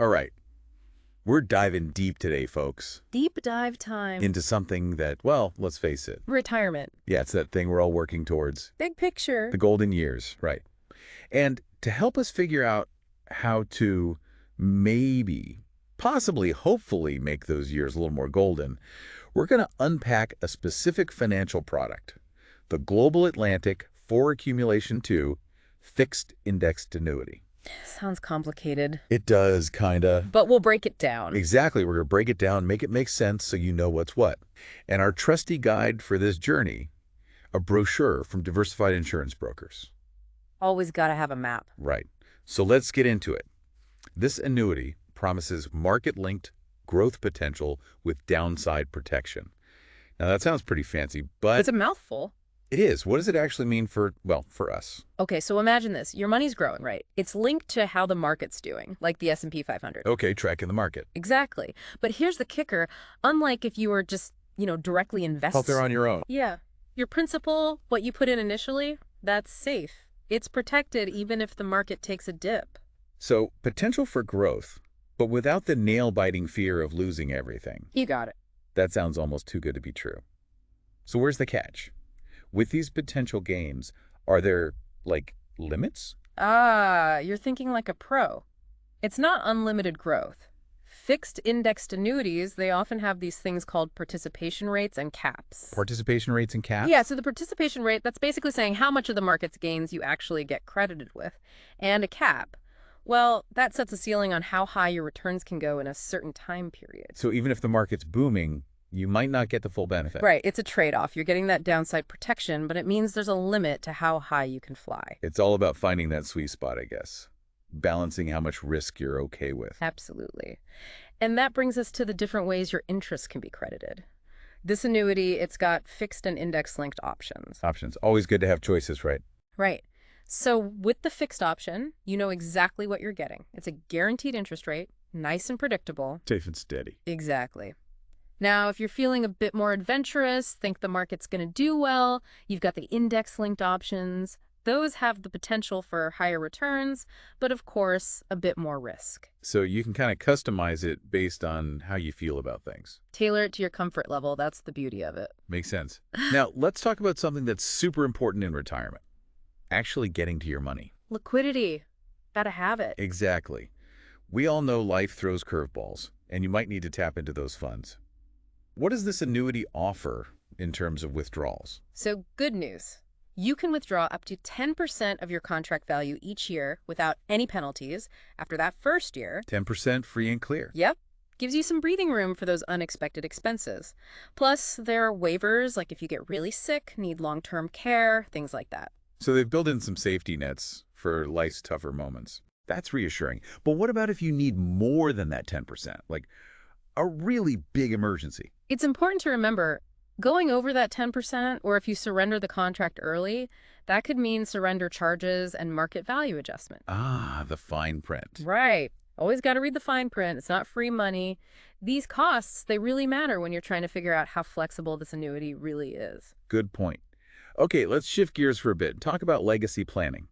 All right. We're diving deep today, folks, Deep dive time. into something that, well, let's face it. Retirement. Yeah, it's that thing we're all working towards. Big picture. The golden years, right. And to help us figure out how to maybe, possibly, hopefully make those years a little more golden, we're going to unpack a specific financial product, the Global Atlantic ForeAccumulation II Fixed Indexed Annuity. Sounds complicated. It does, kinda. But we'll break it down. Exactly. We're going to break it down, make it make sense so you know what's what. And our trusty guide for this journey, a brochure from Diversified Insurance Brokers. Always gotta have a map. Right. So let's get into it. This annuity promises market-linked growth potential with downside protection. Now, that sounds pretty fancy, but It's a mouthful. it is. What does it actually mean for, well, for us? Okay, so imagine this. Your money's growing, right? It's linked to how the market's doing, like the S&P 500. Okay, tracking the market. Exactly. But here's the kicker. Unlike if you were just, directly invested. Out there on your own. Yeah. Your principal, what you put in initially, that's safe. It's protected even if the market takes a dip. So, potential for growth, but without the nail-biting fear of losing everything. You got it. That sounds almost too good to be true. So where's the catch? With these potential gains, are there, like, limits? Ah, you're thinking like a pro. It's not unlimited growth. Fixed indexed annuities, they often have these things called participation rates and caps. Participation rates and caps? Yeah, so the participation rate, that's basically saying how much of the market's gains you actually get credited with. And a cap, well, that sets a ceiling on how high your returns can go in a certain time period. So even if the market's booming, you might not get the full benefit. Right, it's a trade-off. You're getting that downside protection, but it means there's a limit to how high you can fly. It's all about finding that sweet spot, I guess. Balancing how much risk you're okay with. Absolutely. And that brings us to the different ways your interest can be credited. This annuity, it's got fixed and index-linked options. Options. Always good to have choices, right? Right. So with the fixed option, you know exactly what you're getting. It's a guaranteed interest rate, nice and predictable. Safe and steady. Exactly. Now, if you're feeling a bit more adventurous, think the market's going to do well, you've got the index-linked options. Those have the potential for higher returns, but of course, a bit more risk. So you can kind of customize it based on how you feel about things. Tailor it to your comfort level. That's the beauty of it. Makes sense. Now, let's talk about something that's super important in retirement. Actually getting to your money. Liquidity. Gotta have it. Exactly. We all know life throws curveballs, and you might need to tap into those funds. What does this annuity offer in terms of withdrawals? So good news. You can withdraw up to 10% of your contract value each year without any penalties after that first year. 10% free and clear. Yep. Gives you some breathing room for those unexpected expenses. Plus, there are waivers, like if you get really sick, need long-term care, things like that. So they've built in some safety nets for life's tougher moments. That's reassuring. But what about if you need more than that 10%? Like a really big emergency? It's important to remember, going over that 10%, or if you surrender the contract early, that could mean surrender charges and market value adjustment. Ah, the fine print. Right. Always got to read the fine print. It's not free money. These costs, they really matter when you're trying to figure out how flexible this annuity really is. Good point. Okay, let's shift gears for a bit and talk about legacy planning.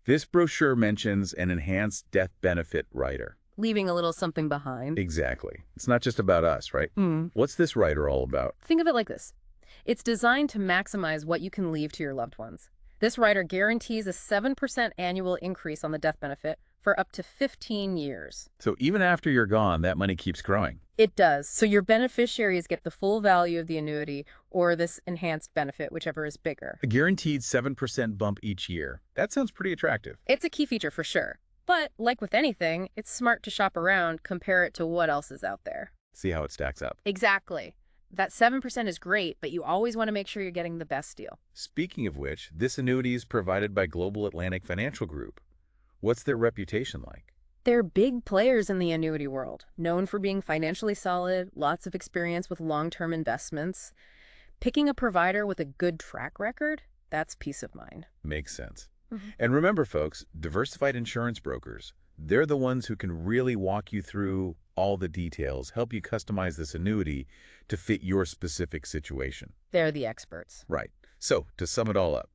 This brochure mentions an enhanced death benefit rider. Leaving a little something behind. Exactly. It's not just about us, right? What's this rider all about? Think of it like this. It's designed to maximize what you can leave to your loved ones. This rider guarantees a 7% annual increase on the death benefit for up to 15 years. So even after you're gone, that money keeps growing. It does. So your beneficiaries get the full value of the annuity or this enhanced benefit, whichever is bigger. A guaranteed 7% bump each year. That sounds pretty attractive. It's a key feature for sure. But like with anything, it's smart to shop around, compare it to what else is out there. See how it stacks up. Exactly. That 7% is great, but you always want to make sure you're getting the best deal. Speaking of which, this annuity is provided by Global Atlantic Financial Group. What's their reputation like? They're big players in the annuity world, known for being financially solid, lots of experience with long-term investments. Picking a provider with a good track record, that's peace of mind. Makes sense. And remember, folks, Diversified Insurance Brokers, they're the ones who can really walk you through all the details, help you customize this annuity to fit your specific situation. They're the experts. Right. So, to sum it all up,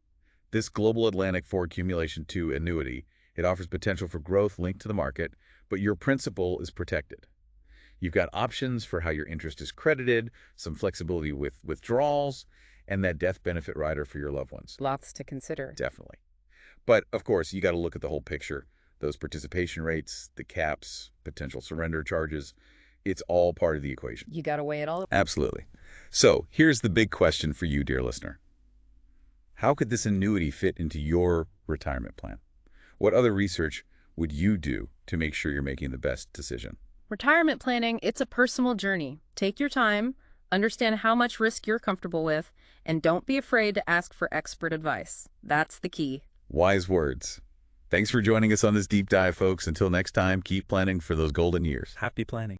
this Global Atlantic ForeAccumulation II Annuity, it offers potential for growth linked to the market, but your principal is protected. You've got options for how your interest is credited, some flexibility with withdrawals, and that death benefit rider for your loved ones. Lots to consider. Definitely. But, of course, you got to look at the whole picture. Those participation rates, the caps, potential surrender charges, it's all part of the equation. You got to weigh it all up. Absolutely. So here's the big question for you, dear listener. How could this annuity fit into your retirement plan? What other research would you do to make sure you're making the best decision? Retirement planning, it's a personal journey. Take your time, understand how much risk you're comfortable with, and don't be afraid to ask for expert advice. That's the key. Wise words. Thanks for joining us on this deep dive, folks. Until next time, keep planning for those golden years. Happy planning.